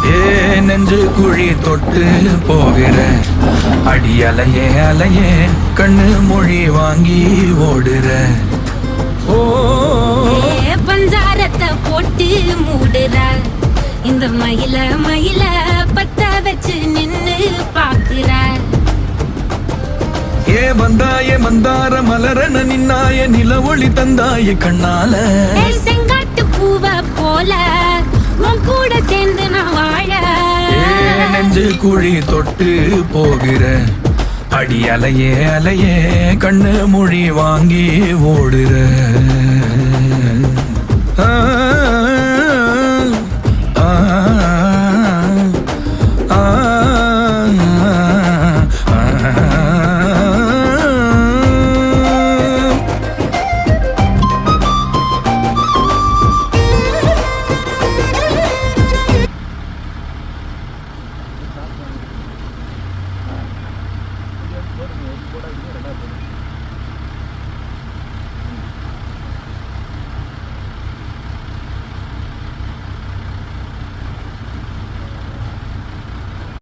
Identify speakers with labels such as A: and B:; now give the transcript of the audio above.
A: ஏ நெஞ்சு குழி தொட்டு போகிற அடி அலையே அலையே கண்ணு மொழி வாங்கி ஓடுற. ஓ
B: பஞ்சாரத்தை போட்டு மூடுற இந்த மயில மயில பத்த வச்சு நின்னு பாக்குற.
A: ஏ வந்தாய மந்தார மலரன நின்னாய நில ஒளி தந்தாய கண்ணால.
B: செங்காட்டு பூவ போல உன் கூட சேர்ந்து நான் வாழ.
A: நெஞ்சு குழி தொட்டு போகிற அடி அலையே அலையே கண்ணு மொழி வாங்கி ஓடுற.
C: போடுங்க போடாதீங்க ரெண்டாவது